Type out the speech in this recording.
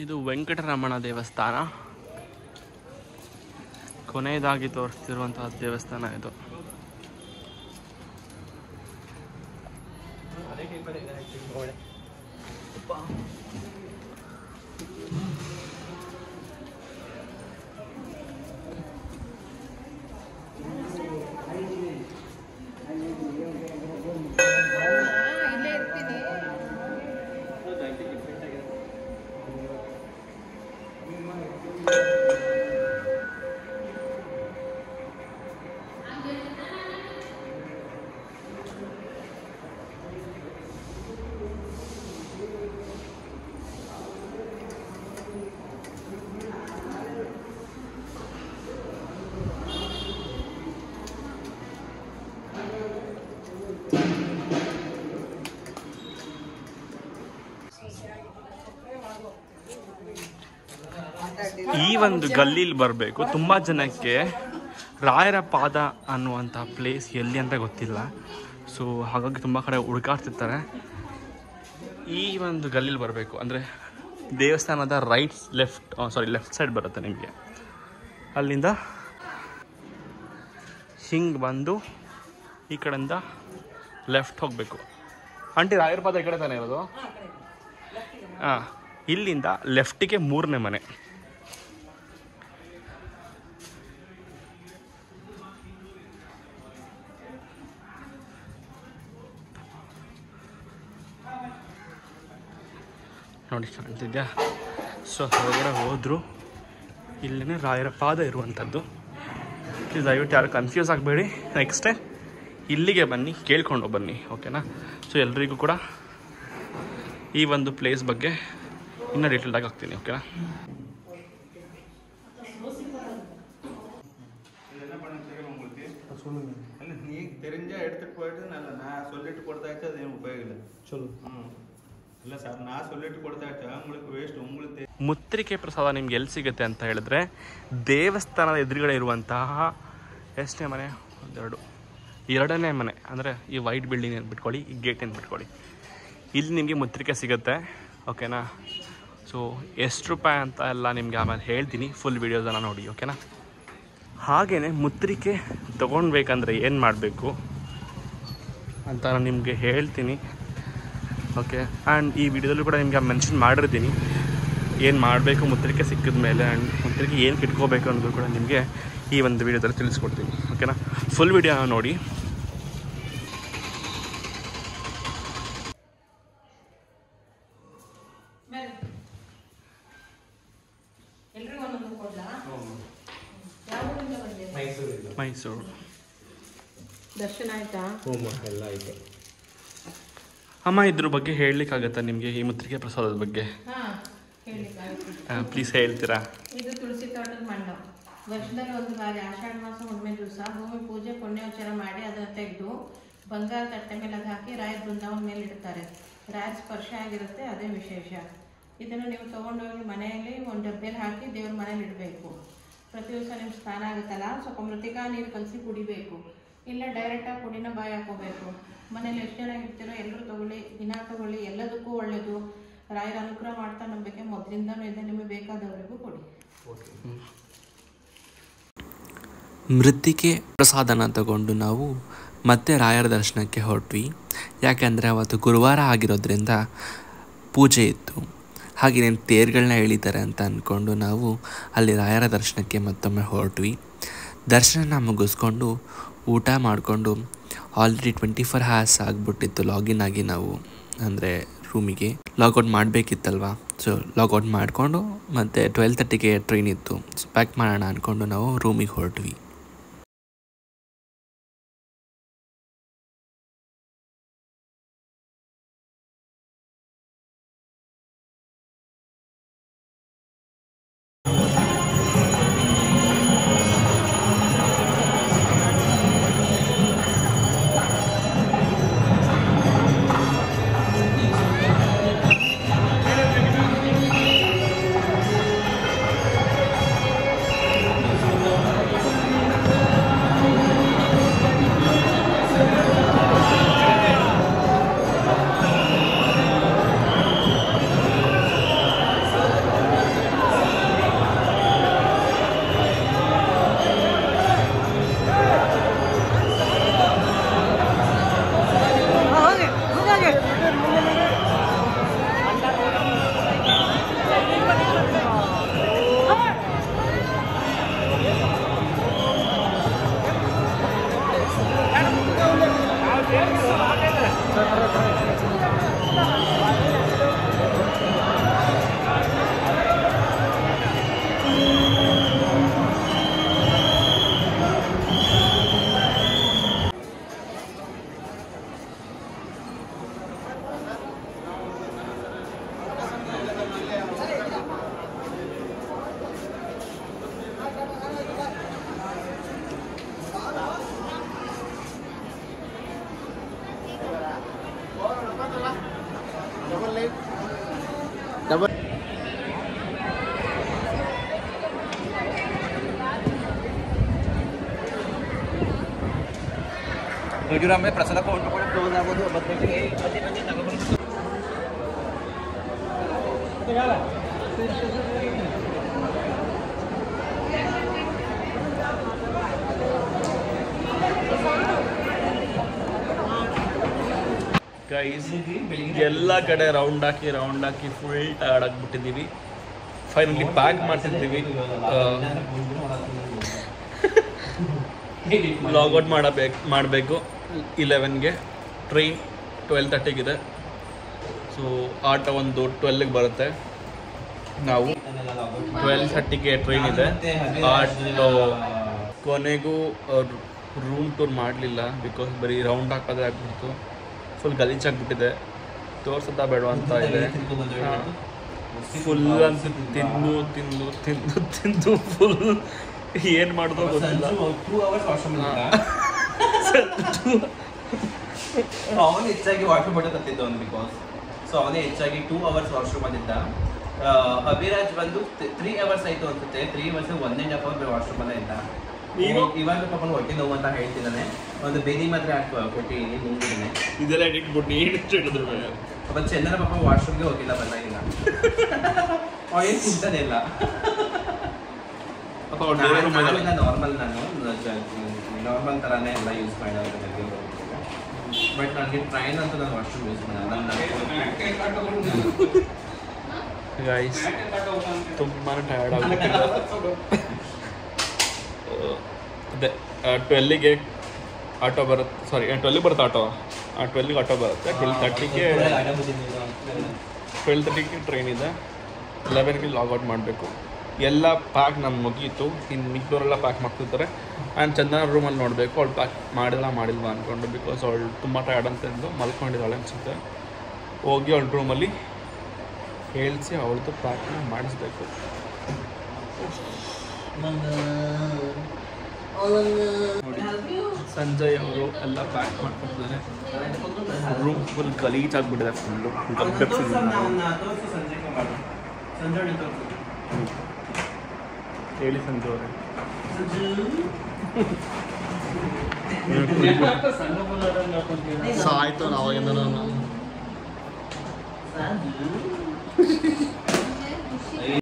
ಇದು ವೆಂಕಟರಮಣ ದೇವಸ್ಥಾನ, ಕೊನೆಯದಾಗಿ ತೋರಿಸ್ತಿರುವಂತಹ ದೇವಸ್ಥಾನ ಇದು. ಈ ಒಂದು ಗಲ್ಲಿಲಿ ಬರಬೇಕು. ತುಂಬ ಜನಕ್ಕೆ ರಾಯರ ಪಾದ ಅನ್ನುವಂಥ ಪ್ಲೇಸ್ ಎಲ್ಲಿ ಅಂತ ಗೊತ್ತಿಲ್ಲ. ಸೊ ಹಾಗಾಗಿ ತುಂಬ ಕಡೆ ಹುಡುಕಾಡ್ತಿರ್ತಾರೆ. ಈ ಒಂದು ಗಲ್ಲಿಲಿ ಬರಬೇಕು ಅಂದರೆ ದೇವಸ್ಥಾನದ ಲೆಫ್ಟ್ ಸೈಡ್ ಬರುತ್ತೆ ನಿಮಗೆ. ಅಲ್ಲಿಂದ ಹಿಂಗೆ ಬಂದು ಈ ಕಡೆಯಿಂದ ಲೆಫ್ಟ್ ಹೋಗಬೇಕು. ಆಂಟಿ, ರಾಯರ ಪಾದ ಈ ಕಡೆ ತಾನೇ ಇರೋದು? ಹಾಂ, ಇಲ್ಲಿಂದ ಲೆಫ್ಟಿಗೆ 3ನೇ ಮನೆ. ನೋಡಿ, ಕಾಣ್ತಿದ್ಯಾ? ಸೊ ಹೊರಗಡೆ ಹೋದ್ರು ಇಲ್ಲೇ ರಾಯರ ಪಾದ ಇರುವಂಥದ್ದು. ಪ್ಲೀಸ್ ದಯವಿಟ್ಟು ಯಾರು ಕನ್ಫ್ಯೂಸ್ ಆಗಬೇಡಿ. ನೆಕ್ಸ್ಟ್ ಟೈಮ್ ಇಲ್ಲಿಗೆ ಬನ್ನಿ, ಕೇಳ್ಕೊಂಡು ಬನ್ನಿ, ಓಕೆನಾ? ಸೊ ಎಲ್ರಿಗೂ ಕೂಡ ಈ ಒಂದು ಪ್ಲೇಸ್ ಬಗ್ಗೆ ಇನ್ನೂ ಡೀಟೇಲ್ಡಾಗಿ ಹಾಕ್ತೀನಿ, ಓಕೆನಾ? தெரிஞ்சா எடுத்துட்டு போயிட்டு நான் சொல்லிட்டு கொடுத்தாச்சு, அது எனக்கு உபயோகம் இல்லை. சொல்லு. ಇಲ್ಲ ಸರ್, ನಾ ಸೊಲ್ಲಿಟ್ಟು ಕೊಡ್ತಾಯ್ತಾ உங்களுக்கு ವೇಸ್ಟ್. உங்களுக்கு ಮುತ್ರಿಕೆ ಪ್ರಸಾದ ನಿಮ್ಗೆ ಎಲ್ಲಿ ಸಿಗುತ್ತೆ ಅಂತ ಹೇಳಿದ್ರೆ, ದೇವಸ್ಥಾನದ ಎದುರುಗಡೆ ಇರುವಂತಹ ಎಷ್ಟನೇ ಮನೆ? 2ನೇ ಮನೆ. ಅಂದರೆ ಈ ವೈಟ್ ಬಿಲ್ಡಿಂಗ್ ಏನು ಬಿಟ್ಕೊಳ್ಳಿ, ಈ ಗೇಟ್ ಏನು ಬಿಟ್ಕೊಳ್ಳಿ, ಇಲ್ಲಿ ನಿಮಗೆ ಮುತ್ರಿಕೆ ಸಿಗುತ್ತೆ, ಓಕೆನಾ? ಸೊ ಎಷ್ಟು ರೂಪಾಯಿ ಅಂತ ಎಲ್ಲ ನಿಮಗೆ ಆಮೇಲೆ ಹೇಳ್ತೀನಿ, ಫುಲ್ ವೀಡಿಯೋಸನ್ನು ನೋಡಿ, ಓಕೆನಾ? ಹಾಗೆಯೇ ಮುತ್ರಿಕೆ ತೊಗೊಳ್ಬೇಕಂದ್ರೆ ಏನು ಮಾಡಬೇಕು ಅಂತ ನಾನು ನಿಮಗೆ ಹೇಳ್ತೀನಿ, ಓಕೆ? ಆ್ಯಂಡ್ ಈ ವಿಡಿಯೋದಲ್ಲೂ ಕೂಡ ನಿಮಗೆ ಮೆನ್ಷನ್ ಮಾಡಿರ್ತೀನಿ ಏನು ಮಾಡಬೇಕು ಮುದ್ರಿಕೆ ಸಿಕ್ಕಿದ ಮೇಲೆ. ಆ್ಯಂಡ್ ಮುದ್ರಿಕೆ ಏನು ಇಟ್ಕೋಬೇಕು ಅನ್ನೋದು ಕೂಡ ನಿಮಗೆ ಈ ಒಂದು ವಿಡಿಯೋದಲ್ಲಿ ತಿಳಿಸ್ಕೊಡ್ತೀನಿ, ಓಕೆನಾ? ಫುಲ್ ವಿಡಿಯೋ ನೋಡಿ. ಮೈಸೂರು. ದರ್ಶನ ಆಯ್ತಾ? ಎಲ್ಲ ಆಯ್ತು. ಅಮ್ಮ, ಇದ್ರ ಬಗ್ಗೆ ಹೇಳಲಿಕ್ಕಾಗತ್ತಾ ನಿಮಗೆ, ಈ ಮುದ್ರಿಕೆ ಪ್ರಸಾದದ ಬಗ್ಗೆ? ಪ್ಲೀಸ್ ಹೇಳ್ತೀರಾ? ಇದು ತುಳಸಿ ತೋಟದ ಮಣ್ಣು. ವರ್ಷದಲ್ಲಿ ಒಂದು ಬಾರಿ ಆಷಾಢ ಮಾಸ ಹುಣ್ಣಿಮೆ ದಿವಸ ಭೂಮಿ ಪೂಜೆ ಪುಣ್ಯೋಚ್ಚಾರ ಮಾಡಿ ಅದನ್ನು ತೆಗೆದು ಬಂಗಾರ ತಟ್ಟೆ ಮೇಲೆ ಅದು ಹಾಕಿ ರಾಯರ ಬೃಂದಾವನ ಮೇಲೆ ಇಡ್ತಾರೆ. ರಾಯರ ಸ್ಪರ್ಶ ಆಗಿರುತ್ತೆ, ಅದೇ ವಿಶೇಷ. ಇದನ್ನು ನೀವು ತೊಗೊಂಡೋಗಿ ಮನೆಯಲ್ಲಿ ಒಂದು ಡಬ್ಬೆಯಲ್ಲಿ ಹಾಕಿ ದೇವ್ರ ಮನೇಲಿ ಇಡಬೇಕು. ಪ್ರತಿ ದಿವಸ ನಿಮ್ಮ ಸ್ನಾನ ಆಗುತ್ತಲ್ಲ, ಸ್ವಲ್ಪ ಮೃತಿಕಾ ನೀರು ಕಲಸಿ ಕುಡಿಬೇಕು. ಇಲ್ಲ ಡೈರೆಕ್ಟಾಗಿ ಪುಡಿನ ಬಾಯಿ ಹಾಕೋಬೇಕು. ಮನೇಲಿ ಎಷ್ಟು ಜನ ಇರ್ತೀರೋ ಎಲ್ಲರೂ ತಗೊಳ್ಳಿ, ದಿನ ತಗೊಳ್ಳಿ, ಎಲ್ಲದಕ್ಕೂ ಒಳ್ಳೆಯದು. ರಾಯರ ಅನುಗ್ರಹ ಮಾಡ್ತಾ ನಂಬಿಕೆ ಮೊದಲಿಂದನೂ ಇದೆ, ನಿಮಗೆ ಬೇಕಾದವರಿಗೂ ಕೊಡಿ. ಮೃತ್ತಿಕೆ ಪ್ರಸಾದನ ತಗೊಂಡು ನಾವು ಮತ್ತೆ ರಾಯರ ದರ್ಶನಕ್ಕೆ ಹೊರಟ್ವಿ. ಯಾಕೆಂದರೆ ಅವತ್ತು ಗುರುವಾರ ಆಗಿರೋದ್ರಿಂದ ಪೂಜೆ ಇತ್ತು. ಹಾಗೆಯೇ ತೇರುಗಳನ್ನ ಎಳಿತಾರೆ ಅಂತ ಅಂದ್ಕೊಂಡು ನಾವು ಅಲ್ಲಿ ರಾಯರ ದರ್ಶನಕ್ಕೆ ಮತ್ತೊಮ್ಮೆ ಹೊರಟ್ವಿ. ದರ್ಶನ ಮುಗಿಸ್ಕೊಂಡು ಊಟ ಮಾಡಿಕೊಂಡು ಆಲ್ರೆಡಿ 24 hours ಆಗಿಬಿಟ್ಟಿತ್ತು ಲಾಗಿನ್ ಆಗಿ. ನಾವು ಅಂದರೆ ರೂಮಿಗೆ ಲಾಗೌಟ್ ಮಾಡಬೇಕಿತ್ತಲ್ವ. ಸೊ ಲಾಗೌಟ್ ಮಾಡಿಕೊಂಡು ಮತ್ತು 12:30ಗೆ ಟ್ರೈನ್ ಇತ್ತು. ಸೊ ಪ್ಯಾಕ್ ಮಾಡೋಣ ಅಂದ್ಕೊಂಡು ನಾವು ರೂಮಿಗೆ ಹೊರಟ್ವಿ. ಖಜೂರಾಂಬೆ ಪ್ರಸಾದ ಕೌಂಟರ್ ಕೂಡ ಕ್ಲೋಸ್ ಆಗೋದು 9 ಗಂಟೆಗೆ. ಬನ್ನಿ ತಗೊಬಂದು ಗೈಸ್ ಎಲ್ಲ ಕಡೆ ರೌಂಡ್ ಹಾಕಿ ಫುಲ್ ಟಯರ್ಡ್ ಆಗಿಬಿಟ್ಟಿದ್ದೀವಿ. ಫೈನಲಿ ಪ್ಯಾಕ್ ಮಾಡ್ತಿದ್ದೀವಿ. ಲಾಗೌಟ್ ಮಾಡಬೇಕು 11ಗೆ. ಟ್ರೈನ್ 12:30ಗಿದೆ. ಸೊ ಆಟೋ ಒಂದು 12ಗೆ ಬರುತ್ತೆ. ನಾವು 12:30ಗೆ ಟ್ರೈನ್ ಇದೆ. ಆಟೋ ಕೊನೆಗೂ ರೂಮ್ ಟೂರ್ ಮಾಡಲಿಲ್ಲ, ಬಿಕಾಸ್ ಬರೀ ರೌಂಡ್ ಹಾಕೋದೇ ಆಗ್ಬಿಡ್ತು. ಫುಲ್ ಗಲೀಜಾಗ್ಬಿಟ್ಟಿದೆ. ತೋರ್ಸೋದ ಬೇಡ ಅಂತ ಇದೆ. ಫುಲ್ ಅಂತ ತಿಂದು ಫುಲ್ ಏನು ಮಾಡೋದು ಗೊತ್ತಿಲ್ಲ. ಅವನು ಹೆಚ್ಚಾಗಿ ವಾಶ್ರೂಮ್ ಬಟ್ಟತ್ತಿದ್ದ ಅವನು ಬಿಕಾಸ್ ಸೊ ಅವನೇ ಹೆಚ್ಚಾಗಿ 2 hours ವಾಶ್ರೂಮ್ ಅಂದಿದ್ದ. ಅಭಿರಾಜ್ ಬಂದು 3 hours ಆಯಿತು ಅನ್ಸುತ್ತೆ. 3 hours 1.5 hour ವಾಶ್ರೂಮ್ ಅಲ್ಲೇ ಇದ್ದ. ಇವಾಗ ಪಾಪ ಹೊಟ್ಟೆ ನೋವು ಅಂತ ಹೇಳ್ತಿದ್ದಾನೆ. ಒಂದು ಬೇದಿ ಮಾತ್ರ ಕೊಟ್ಟಿದ್ದೀನಿ, ನುಂಗಿದ್ದೀನಿ. ಇದೆಲ್ಲ ಎಡಿಟ್ ಬಿಟ್ಟು ಏನು ಹೇಳಿದ್ರು ಪಾಪ ಚೆನ್ನರ ಪಾಪ ವಾಶ್ರೂಮ್ಗೆ ಹೋಗಿಲ್ಲ, ಬಂದಾಗಿಲ್ಲ. ಏನು ತಿಂತಾನೆ ಇಲ್ಲ. ನಾರ್ಮಲ್ ನಾರ್ಮಲ್ ಥರನೇ ಎಲ್ಲ ಯೂಸ್ ಮಾಡೋದು. ಬಟ್ ನನಗೆ ಟ್ರೈನ್ ಅಂತ ನಾನು ವಾಶ್ರೂಮ್ ಯೂಸ್ ಮಾಡಲ್ಲ. ಗೈಸ್ ತುಂಬಾ ಟಯರ್ಡ್ ಆಗ್ಬಿಟ್ಟಿದೆ. ಅದೇ 12ಗೆ ಆಟೋ ಬರುತ್ತೆ. ಸಾರಿ 12ಗೆ ಬರುತ್ತೆ ಆಟೋ. 12ಗೆ ಆಟೋ ಬರುತ್ತೆ. 12:30ಗೆ ಟ್ರೈನ್ ಇದೆ. 11ಗೆ ಲಾಗೌಟ್ ಮಾಡಬೇಕು. ಎಲ್ಲ ಪ್ಯಾಕ್ ನಾನು ಮುಗೀತು. ಇನ್ನು ಮಿಕ್ದವರೆಲ್ಲ ಪ್ಯಾಕ್ ಮಾಡ್ತಿರ್ತಾರೆ. ಆ್ಯಂಡ್ ಚಂದನ ರೂಮಲ್ಲಿ ನೋಡಬೇಕು ಅವಳು ಪ್ಯಾಕ್ ಮಾಡಿಲ್ವಾ ಅಂದ್ಕೊಂಡು, ಬಿಕಾಸ್ ಅವಳು ತುಂಬ ಟಯರ್ಡ್ ಅಂತಂದು ಮಲ್ಕೊಂಡಿದ್ದಾಳೆ ಅನಿಸುತ್ತೆ. ಹೋಗಿ ಅವಳ ರೂಮಲ್ಲಿ ಹೇಳಿಸಿ ಅವಳದು ಪ್ಯಾಕ್ನ ಮಾಡಿಸ್ಬೇಕು. ಸಂಜಯ್ ಅವರು ಎಲ್ಲ ಪ್ಯಾಕ್ ಮಾಡ್ಕೊಡ್ತಾರೆ. Room full ಗಲೀಜಾಗ್ಬಿಟ್ಟಿದೆ. ಫುಲ್ಲು ಹೇಳಿ ಸಂಜು ಅವರೇ. ಸಾಯ್ತು ನಾವಾಗಿಂದ ನಾನು